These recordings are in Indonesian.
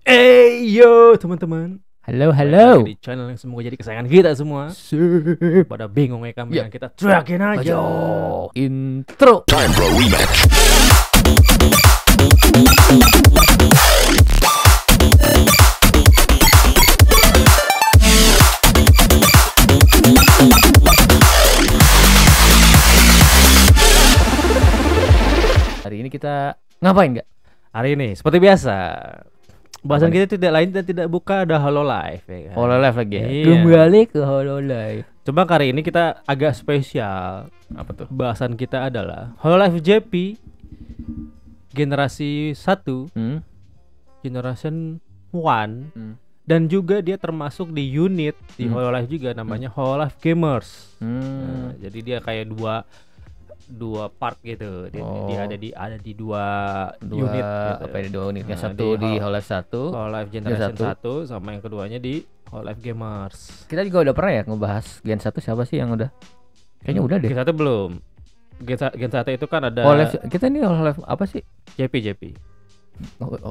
Yo teman-teman, Halo, balik halo. lagi di channel yang semoga jadi kesayangan kita semua. Pada bingung ya kami, Ya. kita teriakin aja. Ayo, intro. Time for a rematch. Hari ini kita ngapain nggak? Hari ini seperti biasa, bahasan kita tidak lain dan tidak buka ada Hololive ya kan? Hololive lagi ya. Iya. Kembali ke Hololive. Cuma kali ini kita agak spesial. Apa tuh? Bahasan kita adalah Hololive JP generasi 1, generation 1. Dan juga dia termasuk di unit di Hololive juga namanya Hololive Gamers. Nah, jadi dia kayak dua part gitu. Dia ada di dua unit gitu. Apa ya, dua unit? Yang Nah, satu di Hololive 1. Hololive Generation satu. 1 sama yang keduanya di Hololive Gamers. Kita juga udah pernah ya ngebahas Gen 1 siapa sih yang udah? Kayaknya udah deh. Gen 1 belum. Gen 1 itu kan ada Hololive kita ini Hololive apa sih? JP.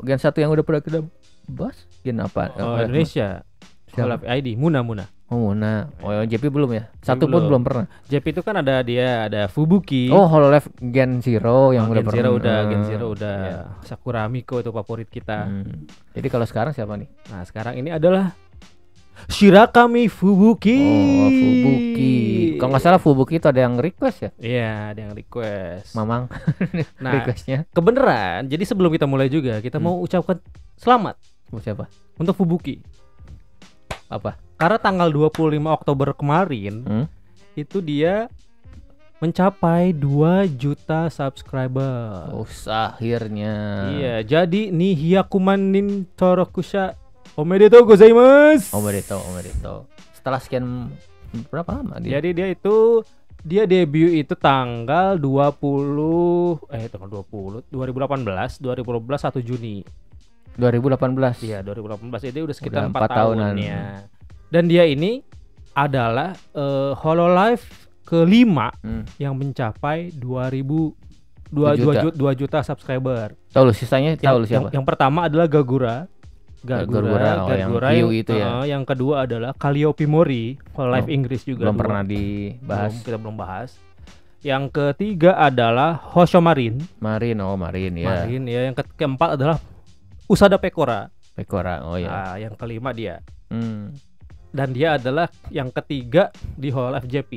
Gen 1 yang udah pernah kita bahas? Gen apa? Hololive Indonesia. Siapa? Hololive ID Muna. Oh, nah. Oh, JP belum ya? Satu pun belum pernah. JP itu kan ada Fubuki. Oh, Hololive Gen Zero yang udah Gen pernah. Gen Zero udah. Iya. Sakura Miko itu favorit kita. Jadi kalau sekarang siapa nih? Nah, sekarang ini adalah Shirakami Fubuki. Oh, Fubuki. Kalau nggak salah Fubuki itu ada yang request ya? Iya, ada yang request. Mamang. Nah, Requestnya kebenaran. Jadi sebelum kita mulai juga, kita mau ucapkan selamat untuk siapa? untuk Fubuki. Apa? Karena tanggal 25 Oktober kemarin itu dia mencapai 2 juta subscriber. Oh, akhirnya. Iya, jadi Nihyakuman nin Torokusha omedetou gozaimasu. Omedetou. Setelah sekian berapa lama dia? Jadi dia debut itu tanggal 20 2018 1 Juni. 2018. Iya, 2018. Jadi udah sekitar Udah 4 4 tahunan. ya. Dan dia ini adalah Hololive kelima yang mencapai 2 juta subscriber. Tahu lu sisanya tahu lu siapa? Yang pertama adalah Gagura yang Hiu itu ya. Yang kedua adalah Calliope Mori, Hololive Inggris juga. Belum pernah dibahas. Kita belum bahas. Yang ketiga adalah Hoshomarin. Marin ya. Marin ya. Yang keempat adalah Usada Pekora. Oh ya. Nah, yang kelima dia. Dan dia adalah yang ketiga di Hololive JP.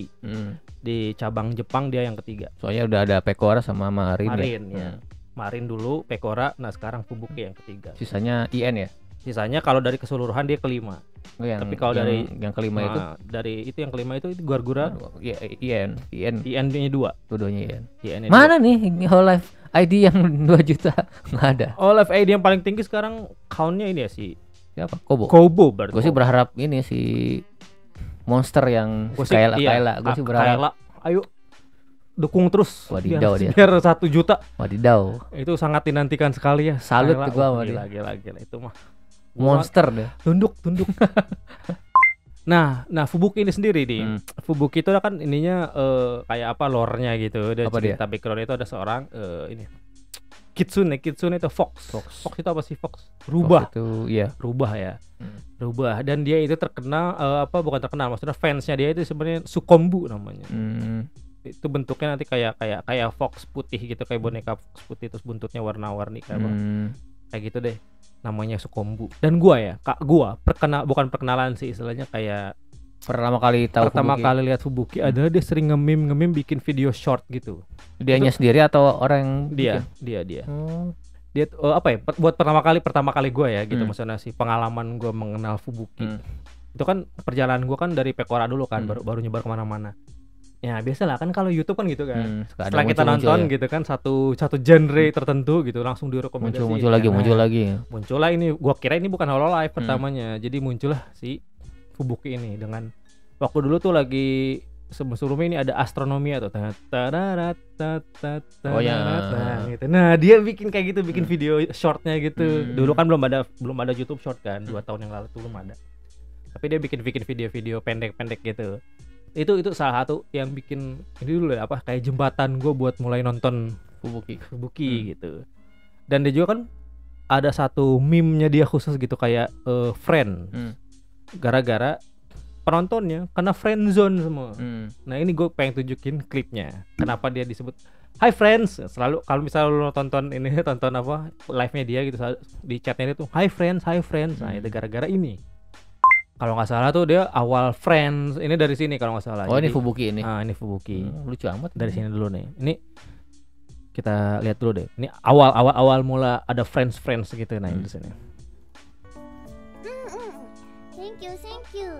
Di cabang Jepang dia yang ketiga. Soalnya udah ada Pekora sama Marin ya. Marin dulu, Pekora, nah sekarang Fubuki yang ketiga. Sisanya IN ya? Sisanya kalau dari keseluruhan dia kelima. Tapi kalau dari yang kelima itu yang kelima itu Gurgura. IN-nya 2. Dua-duanya IN. IN-nya Mana nih ini Hololive ID yang 2 juta? Nggak ada. Hololive ID yang paling tinggi sekarang count-nya ini ya si Siapa? Kobo berarti. Gue sih berharap ini si Monster yang Kayla. Gue sih berharap Kayla, ayo dukung terus. Wadidaw dia. Biar 1 juta. Wadidaw. Itu sangat dinantikan sekali ya. Salut Kayla, tuh gua sama dia. Gila itu mah. Monster deh. Tunduk. Nah Fubuki ini sendiri nih. Fubuki itu kan ininya kayak apa lore-nya gitu. Dan apa cerita background itu ada seorang ini Kitsune itu Fox itu apa sih Fox? Rubah. Fox itu iya. Rubah ya. Rubah dan dia itu terkenal bukan terkenal maksudnya fansnya dia itu sebenarnya Sukombu namanya. Itu bentuknya nanti kayak Fox putih gitu, kayak boneka Fox putih terus buntutnya warna-warni kayak gitu deh. Namanya Sukombu. Dan gua bukan perkenalan sih, istilahnya kayak pertama kali lihat Fubuki adalah dia sering nge-meme bikin video short gitu. Dianya sendiri atau orang dia. Dia buat pertama kali gua ya gitu, maksudnya sih pengalaman gua mengenal Fubuki. Itu kan perjalanan gua kan dari Pekora dulu kan, baru nyebar kemana-mana. Ya biasalah kan kalau YouTube kan gitu kan. Setelah kita nonton gitu kan satu genre tertentu gitu langsung direkomendasi. Muncul lagi. Muncullah ini, gua kira ini bukan Hololive pertamanya. Jadi muncullah si Fubuki ini dengan waktu dulu tuh lagi sebelumnya ini ada Astronomia tuh. Oh ya. Gitu. Nah, dia bikin kayak gitu, bikin video shortnya gitu. Dulu kan belum ada YouTube Short kan, 2 tahun yang lalu tuh belum ada. Tapi dia bikin video-video pendek-pendek gitu. Itu salah satu yang bikin ini dulu ya, kayak jembatan gue buat mulai nonton Fubuki gitu. Dan dia juga kan ada satu meme-nya dia khusus gitu kayak friend. Gara-gara penontonnya kena friendzone semua. Nah ini gue pengen tunjukin klipnya. Kenapa dia disebut Hi Friends? Selalu kalau misalnya lu tonton apa live-nya dia gitu di chatnya dia tuh Hi Friends. Nah itu gara-gara ini. Kalau nggak salah tuh dia awal Friends ini dari sini kalau nggak salah. Oh, jadi, ini Fubuki ini. Ini Fubuki. Lucu amat. Dari sini dulu nih. Ini kita lihat dulu deh. Ini awal mula ada friends gitu nah di sini. Thank you.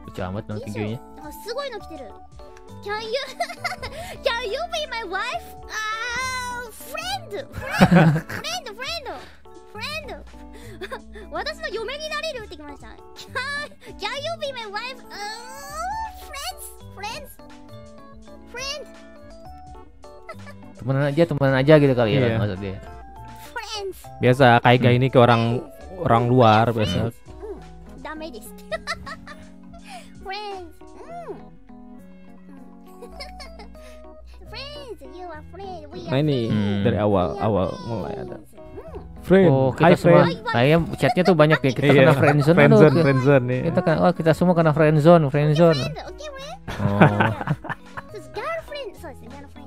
Lucu amat dong videonya. Sugoi no kiteru. Can you be my wife? Friend. 私の嫁になれるってきました。Can you be my wife? Friends. Temenan aja gitu kali ya maksud dia. Friends. Biasa kayak ini ke orang luar biasa. Dame desu. Friends. Friends, you are friends. Nah ini dari awal mulai ada. Friend. Oh, kita semua kayak chatnya tuh banyak ya. Kita kena friendzone nih. Kita semua kena friendzone. Okay, Oh. Girlfriend. そうですね、girlfriend.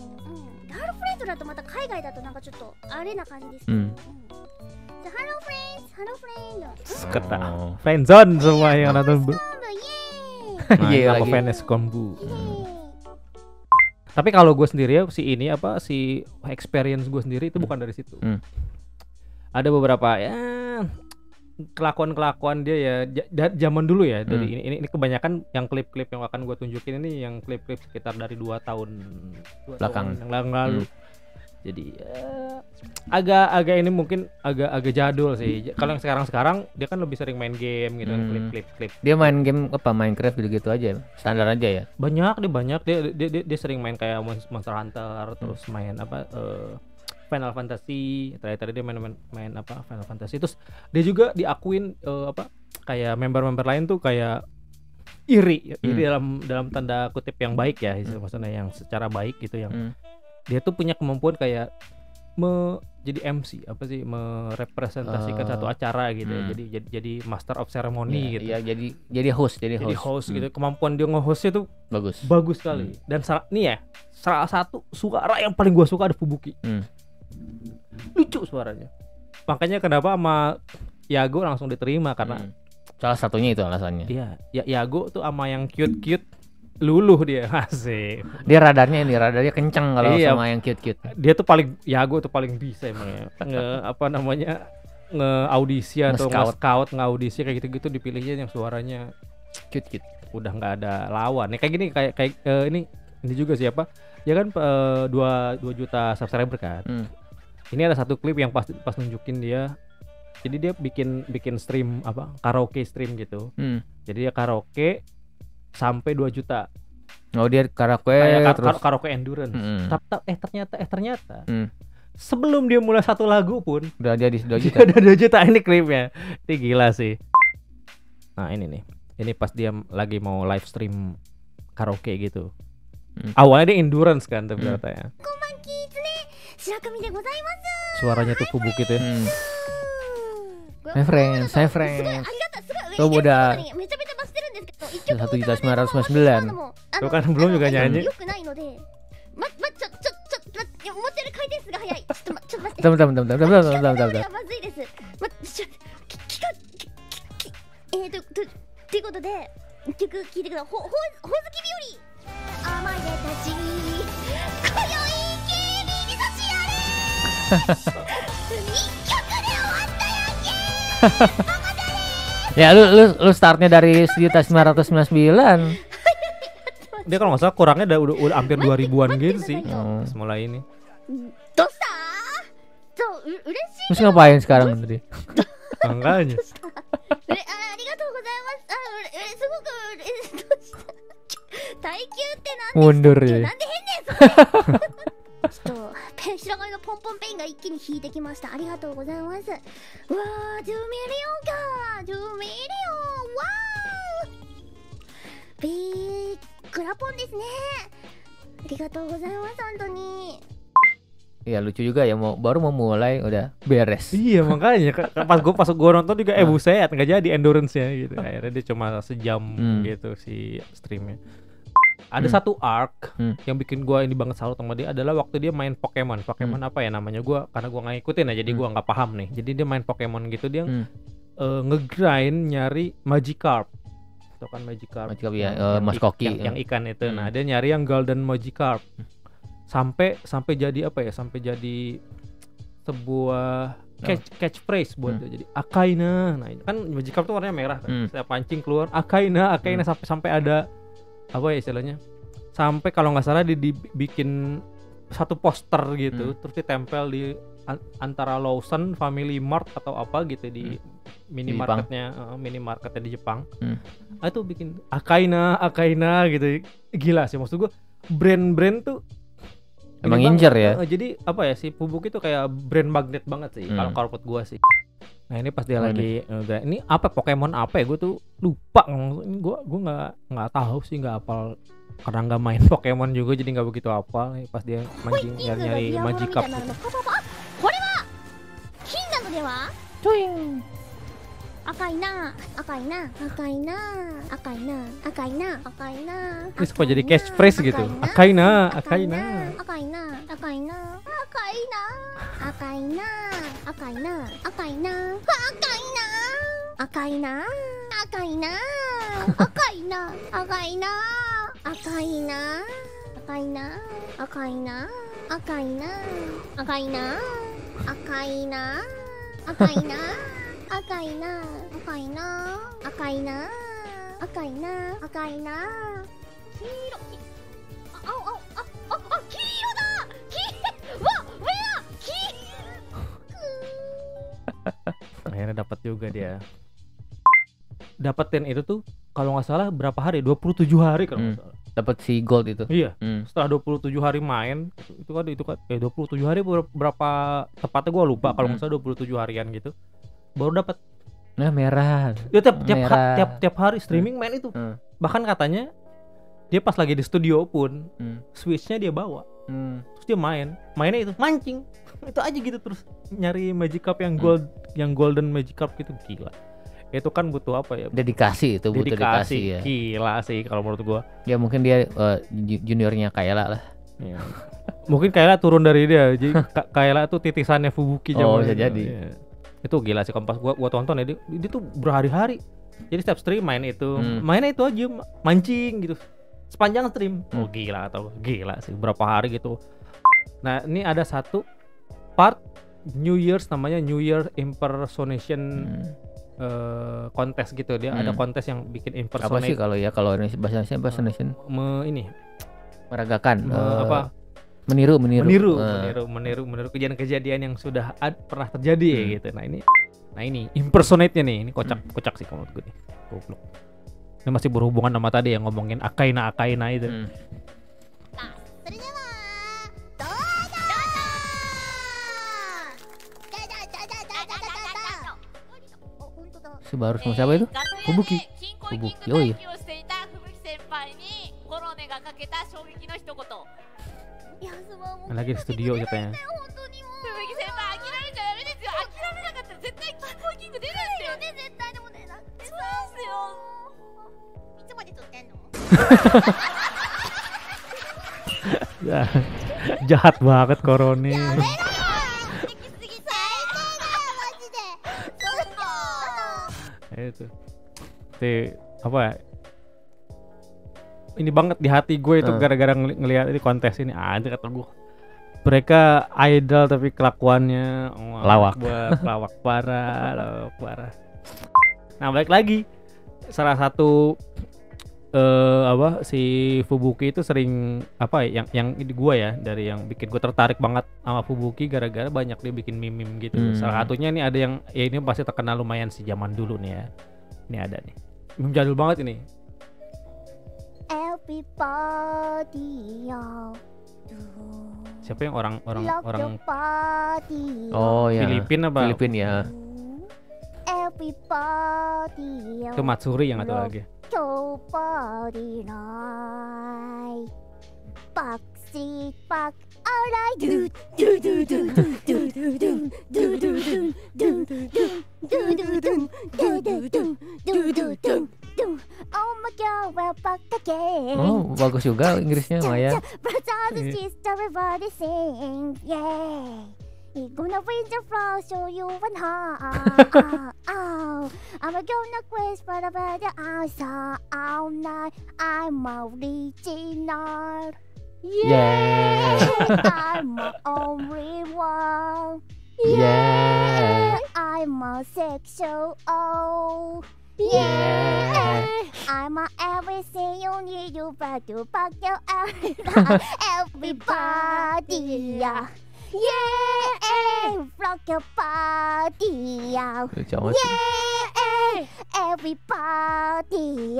Girlfriend だとまた海外だとなんかちょっとあれな感じですけど。Hello friends. Kata friendzone semua yang nonton. Iya, fans kombu. Tapi kalau gue sendiri ya si experience gue sendiri itu bukan dari situ. Ada beberapa ya kelakuan dia ya zaman dulu ya. Dari ini kebanyakan yang klip-klip yang akan gue tunjukin ini yang klip-klip sekitar dari 2 tahun belakang yang lalu. Jadi agak ini mungkin agak jadul sih. Kalau yang sekarang dia kan lebih sering main game gitu kan, klip. Dia main game apa Minecraft gitu aja, standar aja ya. Banyak dia sering main kayak Monster Hunter, terus main apa Final Fantasy. Terakhir dia main apa Final Fantasy. Terus dia juga diakuin kayak member lain tuh kayak iri dalam tanda kutip yang baik ya, maksudnya yang secara baik gitu yang dia tuh punya kemampuan kayak jadi MC merepresentasikan satu acara gitu ya. Jadi master of ceremony gitu. Iya, jadi host gitu. Kemampuan dia nge-hostnya tuh bagus sekali. Dan salah satu suara yang paling gua suka ada Fubuki. Lucu suaranya. Makanya kenapa sama Yago langsung diterima karena salah satunya itu alasannya. Iya, Yago tuh sama yang cute luluh dia asik. Dia radarnya kenceng kalau sama yang cute. Dia tuh Yago tuh paling bisa emang ya. Nge-audisi atau nge-audisi kayak gitu-gitu dipilihnya yang suaranya cute. Udah nggak ada lawan. Kayak gini kayak ini juga siapa? Ya kan 2 juta subscriber kan. Ini ada satu klip yang pas nunjukin dia. Jadi dia bikin stream karaoke stream gitu. Jadi dia karaoke sampai 2 juta. Oh, dia karaoke terus karaoke endurance. Ternyata sebelum dia mulai satu lagu pun udah jadi 2 juta. Udah 2 juta ini klipnya. Ini gila sih. Nah, ini nih. Ini pas dia lagi mau live stream karaoke gitu. Awalnya dia endurance kan ternyata ya. Suaranya tuh Fubuki tuh. My friends. Tuh udah 1.999.000. Tuh kan belum juga nyanyi. Bentar. ということで曲聴いてください。ほおずき日和甘えたち今宵君に差し上れ一曲で終わったやんけ。 Ya lu startnya dari 1.999. Dia kalau nggak salah kurangnya udah hampir 2000-an gitu sih. Mulai ini. Dosa. Terus ngapain sekarang tadi? Makanya. Mundur ya. 白髪のポンポンペインが一気に引いてきました。ありがとうございます。わー、2ミリオンか。2ミリオン、わー。ビッグラポンですね。ありがとうございます、本当に。Iya lucu juga ya, baru mau mulai udah beres. Iya makanya pas gue nonton juga buset nggak jadi endurance-nya gitu. Akhirnya dia cuma sejam gitu si streamnya. Ada satu arc yang bikin gue ini banget salut sama dia adalah waktu dia main Pokemon apa ya namanya, karena gue nggak ngikutin ya, jadi gue nggak paham nih. Jadi dia main Pokemon gitu, dia ngegrind nyari Magikarp. Itu kan Magikarp ya, Mas Koki yang ikan itu. Nah dia nyari yang Golden Magikarp sampai jadi apa ya, sampai jadi sebuah catchphrase buat dia. Jadi Akaina. Nah ini kan Magikarp tuh warnanya merah kan. Saya pancing keluar Akaina sampai ada apa ya istilahnya, sampai kalau nggak salah dibikin satu poster gitu, terus ditempel di antara Lawson, Family Mart atau apa gitu di minimarketnya di Jepang. Nah, itu bikin Akaina gitu. Gila sih, maksud gue brand tuh emang injer ya. Jadi apa ya, si Fubuki itu kayak brand magnet banget sih kalau menurut gue sih. Nah ini pas dia lagi ini apa Pokemon apa ya, gue tuh lupa. Gue nggak tahu sih, nggak hafal karena nggak main Pokemon juga, jadi nggak begitu hafal. Pas dia mancing nyari Magikarp gitu. Ini supaya jadi catchphrase gitu. Akaina. Akhirnya dapat juga dia. Dapetin itu tuh kalau nggak salah berapa hari? 27 hari kalau nggak salah. Dapat si gold itu. Iya. Setelah 27 hari main itu kan 27 hari berapa tepatnya gue lupa, kalau nggak salah 27 harian gitu baru dapat. Nah merah. Ya tiap hari streaming main itu. Bahkan katanya dia pas lagi di studio pun switchnya dia bawa. Terus dia mainnya itu mancing. Itu aja gitu, terus nyari Magikarp yang golden Magikarp gitu. Gila. Itu kan butuh apa ya? Dedikasi itu, butuh dedikasi ya. Gila sih kalau menurut gua. Ya mungkin dia juniornya Kayla lah. Ya. Mungkin Kayla turun dari dia. Jadi Kayla tuh titisannya Fubuki zaman. Oh, bisa jadi. Ya. Itu gila sih, kompas gua tonton ya, dia tuh berhari-hari. Jadi setiap stream main itu. Mainnya itu aja, mancing gitu. Sepanjang stream. Oh gila sih, berapa hari gitu. Nah, ini ada satu part New Year's, namanya New Year Impersonation kontes gitu. Dia ada kontes yang bikin impersonate. Apa sih kalau bahasa Indonesia impersonation? Meragakan. Meniru kejadian-kejadian yang sudah pernah terjadi gitu. Nah ini impersonate-nya nih, ini kocak sih kalau menurut gue nih. Goblok. Ini masih berhubungan sama tadi yang ngomongin Akaina itu. Baru sama siapa itu? Fubuki. Oh iya. Lagi di studio katanya. Jahat banget Koroni. Itu apa ya? Ini banget di hati gue itu gara-gara ngelihat ini kontes ini. Ada kata gue, mereka idol tapi kelakuannya lawak parah. Nah balik lagi, salah satu si Fubuki itu sering apa ya, yang gue ya, dari yang bikin gue tertarik banget sama Fubuki gara-gara banyak dia bikin meme gitu. Salah satunya nih ada yang ya ini pasti terkenal lumayan sih zaman dulu nih ya. Ini ada nih meme jadul banget ini. Siapa yang orang oh ya, Filipina apa? Filipina ya. Itu Matsuri yang atau lagi. sit back, alright. Do do do do do do do do do do do do do do do do. Oh my god, we're back again. Oh, bagus juga Inggrisnya Maya. Brothers and sisters, everybody sing, yeah. We're gonna win the floor, show you one how. I'm gonna quest for the better answer all night. I'm original. Yeah, I'm my only one. Yeah, I'm a sexual. Yeah, I'm a everything you need. You better back your everybody. Yeah, rock your body. Yeah, everybody.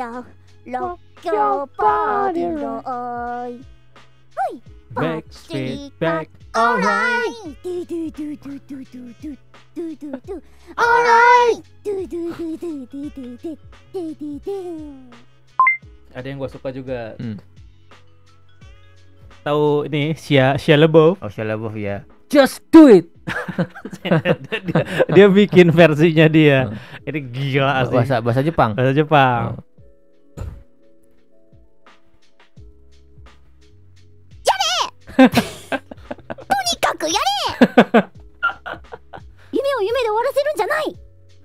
Rock your body. Backstreet back. Alright. Do do do do do do do do do do. Alright. Do do do do do do do do do do. Ada yang gue suka juga. Tahu ini Shia LaBeouf. Oh, Shia LaBeouf ya. Just do it. dia bikin versinya dia. Ini gila asli. Bahasa Jepang. Bahasa Jepang.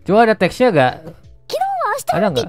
Coba ada teksnya gak? Ada nggak?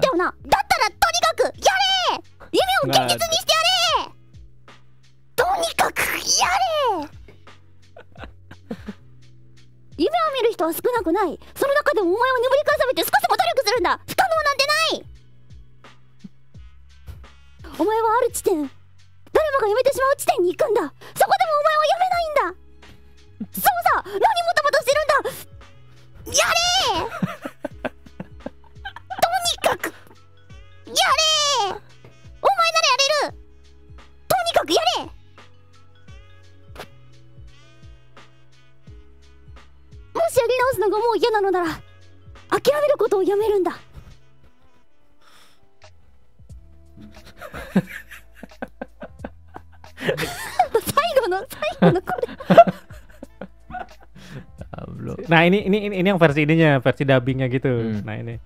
Nah ini yang versi ininya, versi dubbingnya gitu. Nah ini,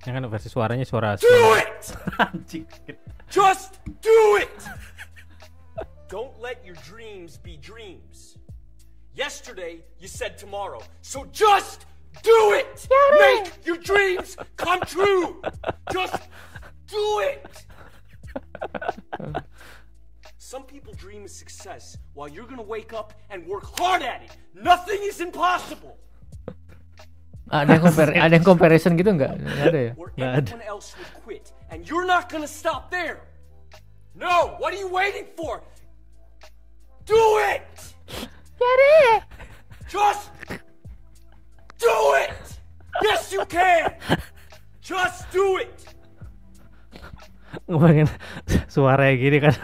yang kan versi suaranya suara. Do it! Just do it! Don't let your dreams be dreams. Yesterday you said tomorrow, so just do it! Make your dreams come true! Just do it! Some people dream of success while you're gonna wake up and work hard at it. Nothing is impossible. Ada yang comparison gitu nggak? Nggak ada ya? Where everyone else would quit, and you're not gonna stop there. No, what are you waiting for? Do it! Get it! Just do it! Yes, you can! Just do it! Ngebayangin suaranya gini kan.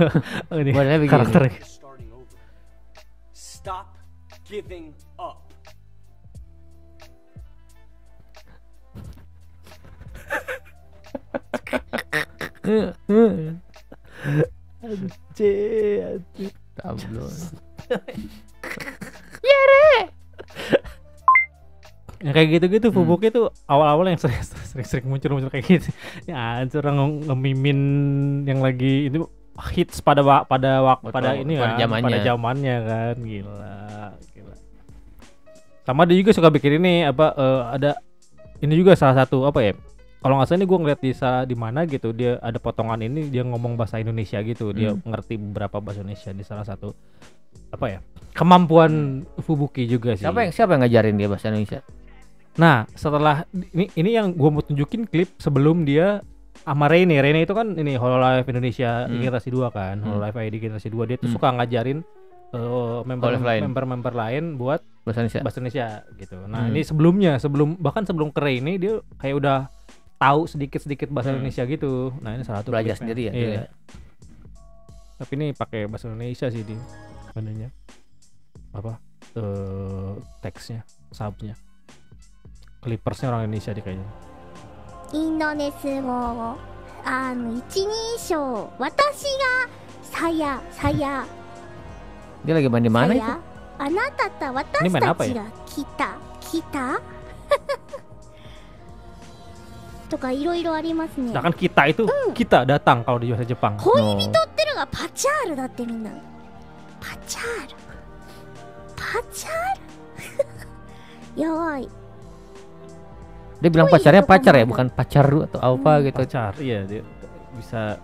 Ini karakternya. Stop giving up. Tabloid. Yang kayak gitu-gitu Fubuki tuh awal-awal yang sering muncul kayak gitu. Ya anjir, orang ngemimin yang lagi itu hits pada ini kan, pada zamannya kan, gila. Sama dia juga suka bikin ini ada ini juga salah satu kalau nggak salah ini gue ngeliat di mana gitu, dia ada potongan ini dia ngomong bahasa Indonesia gitu, dia ngerti beberapa bahasa Indonesia di salah satu kemampuan Fubuki juga sih. Siapa yang ngajarin dia bahasa Indonesia? Nah setelah ini yang gue mau tunjukin klip sebelum dia sama Rene itu kan ini Hololive Indonesia generasi 2 kan, Hololive ID generasi 2, dia tuh suka ngajarin member lain buat bahasa Indonesia gitu. Nah ini bahkan sebelum ke Rene dia kayak udah tahu sedikit bahasa Indonesia gitu. Nah ini salah satu belajar sendiri ya. Iya. Tapi ini pakai bahasa Indonesia sih di mananya teksnya, subnya. Clippersnya orang Indonesia di kayaknya. インドネス語一人称私が最 saya. Dia lagi main di mana itu? Saya, anatata Ini main apa watashi ya? ga kita. とかいろいろありますね。 Sedangkan kita itu kita datang kalau di bahasa Jepang. 恋人ってのがパチャールだってみんな。パチャール。やばい。 Dia bilang pacarnya pacar ya, bukan pacar atau apa gitu. Pacar, iya dia bisa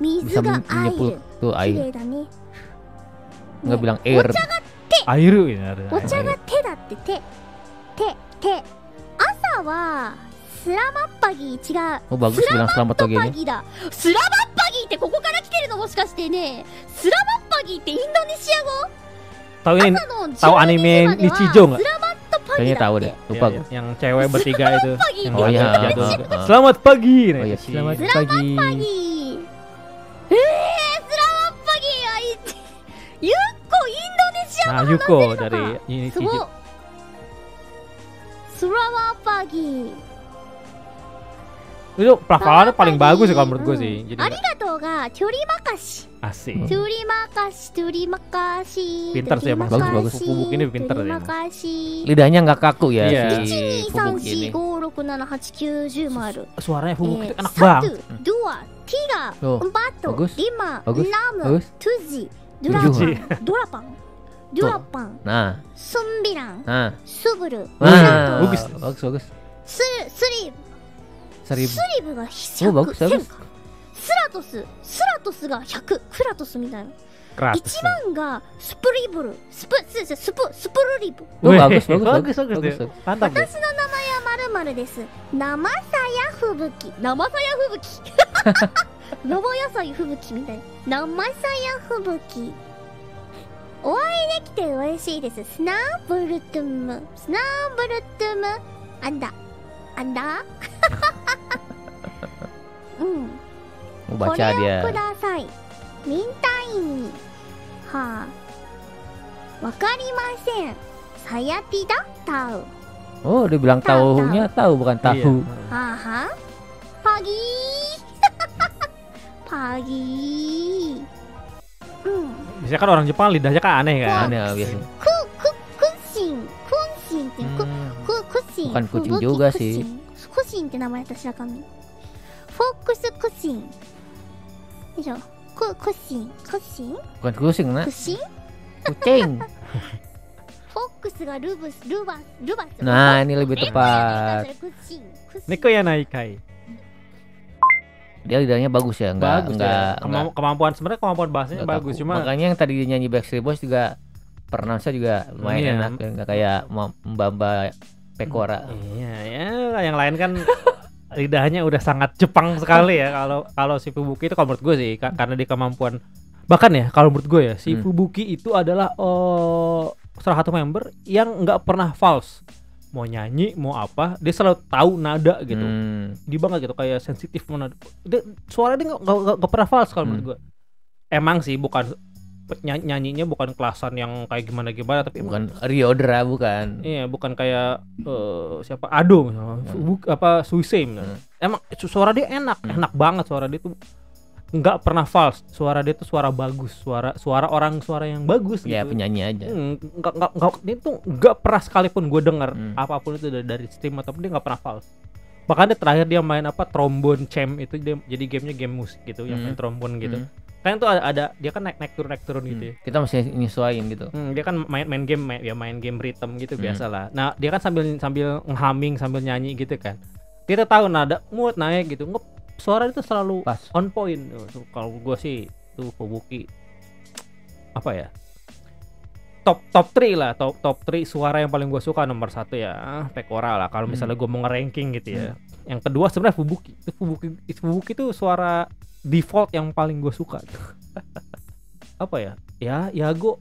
水がアイ menyebut ル。 tuh 綺 air. 麗だね。 Nggak bilang air. air ya. お茶が手だって手。朝はスラマッパギー違う。 Oh bagus bilang selamat パ pagi ini. ギだ。スラマッパギーってここから来てるのもしかしてね。スラマッパギーってインドネシア語。 Tahu ini 朝の tahu anime 12時までは Nichijou nggak? スラマットパギ Kayaknya だ tahu って deh. Lupa Iya, gue. yang cewek bertiga itu. Pagi. Yang Oh iya. jadul. Heeh. Selamat pagi. Oh iya, selamat スラマッ pagi. パギー。スラマッパギーはユッコインドネシア Nah, 語 Yuko 話せる dari のか。 ini すごっ。スラマッパギー。 itu pelafalannya paling bagus sih kalau menurut gue sih. あ Jadi りがとうがトゥリマカシ。 asik. トゥリマカシ。 Pintar sih emang. Bagus. Fubuk ini pintar トゥリ ya マ emang. カシ。 Lidahnya nggak kaku ya Iya. si Fubuki ini. 1,2,3,4,5,6,7,8,9,10 もある。 Suaranya Fubuk itu enak サ banget. トゥ、ドア、ティガ、 Tuh, バト、 bagus. リマ、ラ Bagus. ム、 Bagus. トゥジ、ドラ Tujuh. パン、ドラパン、ドラパン、 Nah, スンビラン、 nah. スブル、 Nah, Bagus. bagus. スリブ、 Seribu. スリブが Oh, bagus, 100、 bagus. 1000か。スラトスが100、クラトスみたいな。 Keras. 1万がスプリブル、スプルリブ。 Oh, Wih, bagus, bagus, bagus, bagus, bagus, bagus. Mantap deh. 私の名前はまるまるです。生さやふぶき。生さやふぶき。生野菜ふぶきみたいな。生さやふぶき。お会いできて嬉しいです。スナーブルトゥム。あんだ。うん。 Mau こ baca れを dia. ください。ミンタインに。はあ。わかりません。さやぴだタウ。 Oh, dia bilang tahunya tahu bukan tahu. Iya. はあはあパギーパギーうん Biasanya kan orang Jepang lidahnya kan aneh kan. Aneh biasanya. クシンってクシン Bukan kucing juga クシ sih. ンクシンって名前私わかんないフォックスクシンよいしょクシン Bukan kucing, nak. クシン Kucing. フォックスがルバス Nah, ini lebih tepat. クシン Neko ya Naikai. Dia lidahnya bagus ya, Bagus ya. enggak. Kemampuan sebenarnya kemampuan bahasanya Nggak bagus kaku. cuma Makanya yang tadi dia nyanyi Backstreet Boys juga pronounce-nya juga lumayan Iya. enak ya, nggak kayak Mbamba Pekora. iya ya yang lain kan lidahnya udah sangat Jepang sekali ya. Kalau si Fubuki itu kalau menurut gue sih karena dia kemampuan bahkan ya kalau menurut gue ya si Fubuki itu adalah salah satu member yang nggak pernah false. Mau nyanyi mau apa dia selalu tahu nada gitu. Dia banget gitu kayak sensitif mana. Suara dia nggak pernah false kalau menurut gue. Emang sih bukan nyanyinya bukan kelasan yang kayak gimana tapi Bukan Ryodra, bukan. iya bukan kayak siapa Ado misalnya. Apa Suisei misalnya. Emang suara dia enak banget suara dia tuh nggak pernah false. Suara dia tuh suara bagus, suara yang bagus gitu. Ya penyanyi aja. Nggak dia tuh nggak pernah sekalipun gue denger apapun itu dari stream ataupun dia nggak pernah false. Bahkan dia terakhir dia main apa trombone champ itu dia jadi gamenya game musik gitu yang main trombone gitu. Kan tuh ada dia kan naik turun gitu ya. Kita masih nyesuaiin gitu. Dia kan main game rhythm gitu biasa lah. Nah dia kan sambil nge-humming sambil nyanyi gitu kan. Kita tahu nada mood naik gitu. Suara itu selalu Pas. on point. Kalau gue sih tuh Fubuki apa ya? Top 3 lah, top 3 suara yang paling gue suka nomor 1 ya Pekora lah. Kalau misalnya gue mau nge-ranking gitu ya. Yang kedua sebenarnya Fubuki. Fubuki itu suara default yang paling gue suka. Apa ya? Ya gue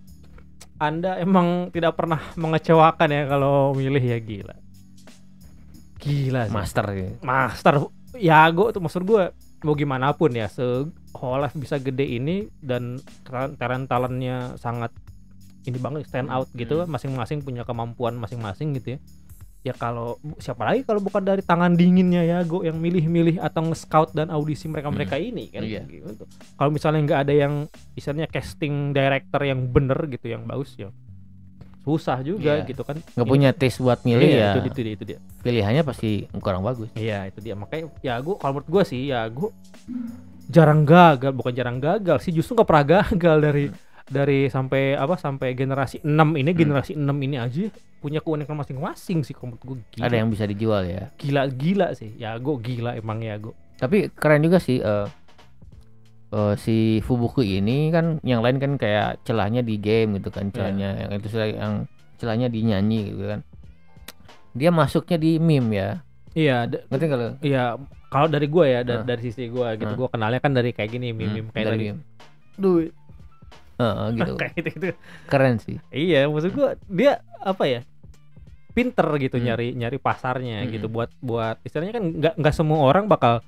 Anda emang tidak pernah mengecewakan ya kalau milih ya gila sih. Master Yago tuh maksud gue mau gimana pun ya Hololive bisa gede ini dan talent-talentnya sangat ini banget stand out gitu masing-masing punya kemampuan masing-masing gitu ya ya kalau siapa lagi kalau bukan dari tangan dinginnya Yago yang milih-milih atau nge-scout dan audisi mereka ini kan gitu. Kalau misalnya nggak ada yang misalnya casting director yang bener gitu yang bagus ya susah juga gitu kan, nggak punya taste buat milih ya itu dia pilihannya pasti kurang bagus. Iya itu dia, makanya Yago kalau menurut gue sih Yago jarang gagal, bukan jarang gagal sih, justru nggak pernah gagal dari sampai generasi 6 ini generasi 6 ini aja punya keunikan masing-masing sih kalau menurut gue. Gila. Ada yang bisa dijual ya. Gila sih Yago, gila emang Yago. Tapi keren juga sih si Fubuki ini kan, yang lain kan kayak celahnya di game gitu kan, celahnya yang itu yang celahnya di nyanyi gitu kan. Dia masuknya di meme ya. Iya, ngerti kalau? Iya, kalau dari gua ya dari sisi gua gitu, gua kenalnya kan dari kayak gini meme kayak tadi. Duit. Gitu. Kayak gitu. Keren sih. Iya, maksud gua dia apa ya? Pinter gitu nyari pasarnya gitu buat istilahnya kan nggak semua orang bakal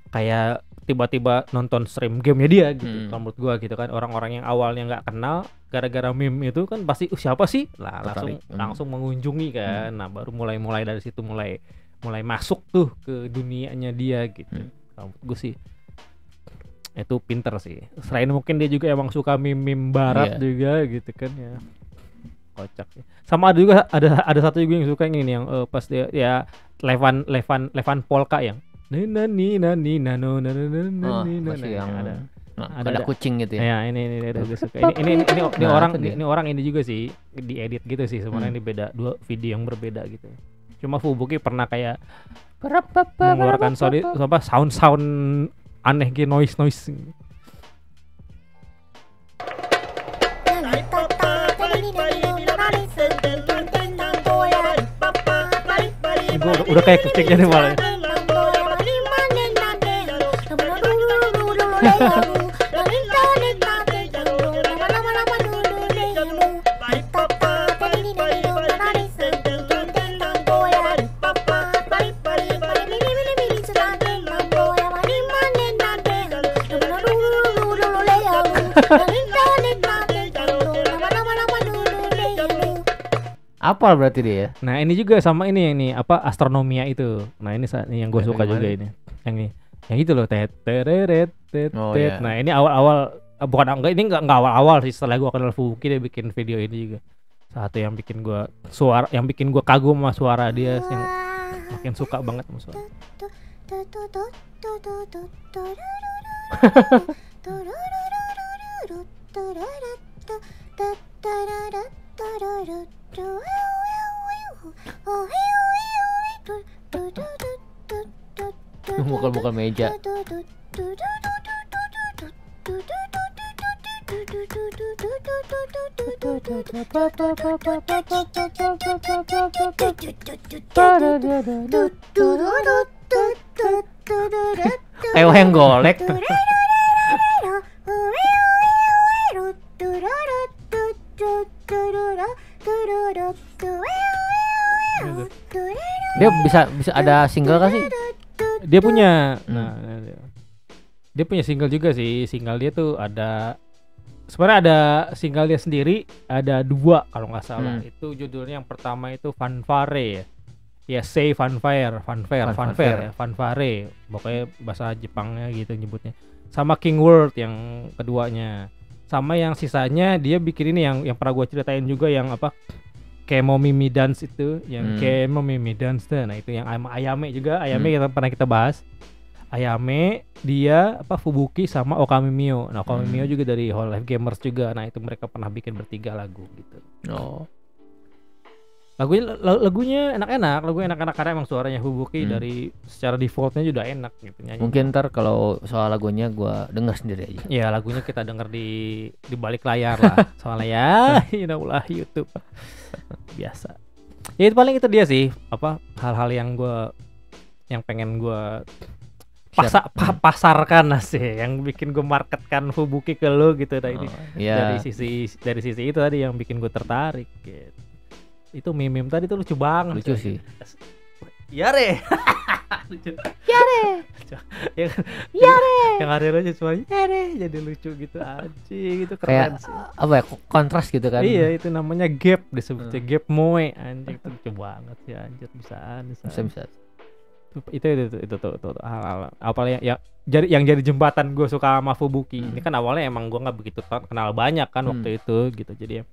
kayak tiba-tiba nonton stream gamenya dia gitu. Kalau menurut gua gitu kan, orang-orang yang awalnya nggak kenal gara-gara meme itu kan pasti siapa sih lah langsung mengunjungi kan. Nah baru mulai dari situ mulai masuk tuh ke dunianya dia gitu. Kalau menurut gua sih itu pinter sih. Selain mungkin dia juga emang suka meme barat juga gitu kan ya. Kocak ya. Sama ada satu juga yang suka ini yang pas dia ya Levan Polka yang masih yang ada kucing gitu ya. Ya ini suka. Ini orang ini juga sih diedit gitu sih sebenarnya. Ini beda dua video yang berbeda gitu. Cuma Fubuki pernah kayak mengeluarkan sound aneh gitu, noise. Udah kayak kucingnya nih malah. Apal berarti dia ya. Nah ini juga sama ini Astronomia itu. Nah ini yang gue suka juga ini. Yang itu loh Nah ini awal-awal enggak awal-awal sih, setelah gue kenal Fubuki dia bikin video ini juga. Satu yang bikin gue kagum sama suara dia, yang makin suka banget sama suara. Bukan meja. Kayak wayang golek. Dia bisa ada single kan sih? Dia punya. Dia punya single juga sih. Single dia tuh ada, sebenarnya ada single dia sendiri, ada 2 kalau nggak salah. Itu judulnya yang pertama itu Fanfare ya. Say Fanfare. Pokoknya bahasa Jepangnya gitu nyebutnya. Sama King World yang keduanya. Sama yang sisanya dia bikin ini yang pernah gue ceritain juga, yang Kemo Mimi Dance itu, yang Kemo Mimi Dance tuh. Nah itu yang Ayame juga, Ayame pernah kita bahas. Ayame, dia Fubuki sama Okami Mio. Nah Okami Mio juga dari Hololive Gamers juga. Nah itu mereka pernah bikin bertiga lagu gitu. Lagunya enak-enak karena emang suaranya Fubuki dari secara defaultnya juga enak gitu nyanyi. Mungkin ntar kalau soal lagunya gua denger sendiri aja. Ya lagunya kita denger di balik layar lah. Soalnya ya lah YouTube biasa. Ya itu paling itu dia sih, hal-hal yang pengen gua pasarkan sih, yang bikin gue marketkan Fubuki ke lo gitu. Nah ini dari sisi itu tadi yang bikin gue tertarik gitu. Itu meme tadi tuh lucu banget. Lucu sih. Iya re. Yare. Yang Hariro-nya cuma Yare, jadi lucu gitu anjing, itu keren Kayak sih. apa ya, kontras gitu kan. Iya, itu namanya gap, disebutnya gap moe anjing, itu lucu banget sih anjir, bisa. Itu tuh hal-hal apa yang jadi jembatan gue suka sama Fubuki. Ini kan awalnya emang gue nggak begitu kenal banyak kan waktu itu gitu, jadi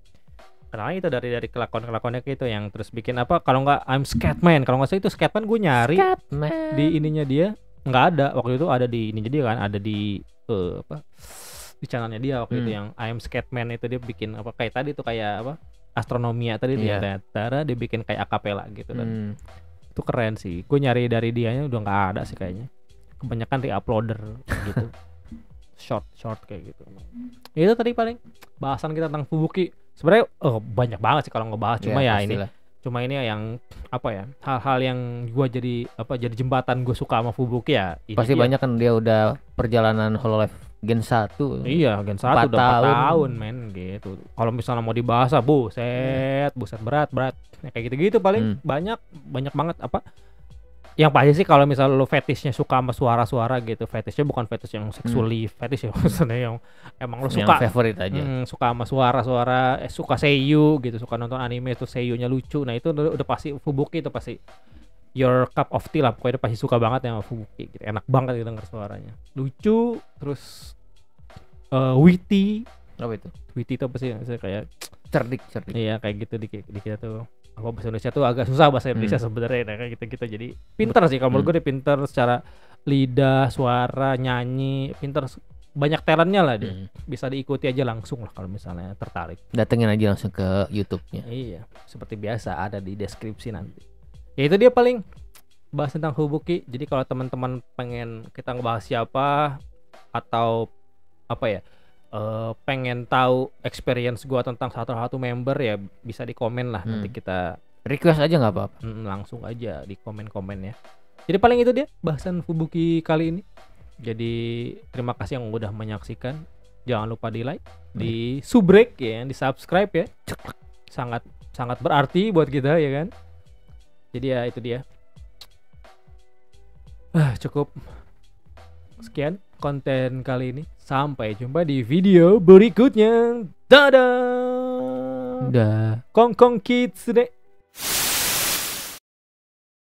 kenalnya itu dari kelakuannya itu yang terus bikin apa, kalau nggak I'm Scatman, kalau nggak salah itu Scatman gue nyari di ininya dia nggak ada waktu itu, ada di ininya dia kan, ada di apa di channelnya dia waktu itu yang I'm Scatman itu, dia bikin apa kayak tadi tuh kayak apa astronomia tadi dia dia bikin kayak akapela gitu kan. Itu keren sih, gue nyari dari dianya udah nggak ada sih kayaknya, kebanyakan re-uploader gitu. short kayak gitu. Itu tadi paling bahasan kita tentang Fubuki. Sebenarnya banyak banget sih kalau ngebahas, cuma cuma ini yang apa ya, hal-hal yang gue jadi jembatan gue suka sama Fubuki ya ini pasti dia. Banyak kan dia udah perjalanan Hololive Gen 1. Iya, Gen 1 udah 4 tahun men gitu. Kalau misalnya mau dibahas buset berat ya, kayak gitu-gitu paling banyak banget apa yang pasti sih. Kalau misalnya lo fetishnya suka sama suara-suara gitu, fetishnya bukan fetish yang sexually fetish ya, maksudnya yang emang lo suka yang favorite aja, suka sama suara-suara, suka seiyu gitu, suka nonton anime itu seiyunya lucu, nah itu udah pasti Fubuki, itu pasti your cup of tea lah, pokoknya pasti suka banget ya sama Fubuki gitu. Enak banget gitu denger suaranya, lucu, terus witty. Apa itu? Witty itu apa sih? Maksudnya kayak cerdik. Iya, kayak gitu di kita tuh. Apa bahasa Indonesia tuh agak susah bahasa Indonesia sebenarnya, nah, kayak gitu-gitu. Jadi pinter sih kalau menurut gue, dia pinter secara lidah, suara, nyanyi, pinter, banyak talentnya lah dia. Bisa diikuti aja langsung lah kalau misalnya tertarik. Datengin aja langsung ke YouTube-nya. Iya, seperti biasa ada di deskripsi nanti. Ya itu dia paling bahas tentang Fubuki. Jadi kalau teman-teman pengen kita ngebahas siapa atau apa ya, pengen tahu experience gua tentang satu member ya, bisa di komen lah, nanti kita request aja nggak apa-apa, langsung aja di komen ya. Jadi paling itu dia bahasan Fubuki kali ini. Jadi terima kasih yang udah menyaksikan, jangan lupa di like, di subrek ya, di subscribe ya, sangat berarti buat kita ya kan. Jadi ya itu dia, cukup sekian konten kali ini. Sampai jumpa di video berikutnya. Dadah. Dah. Kongkong Kids deh.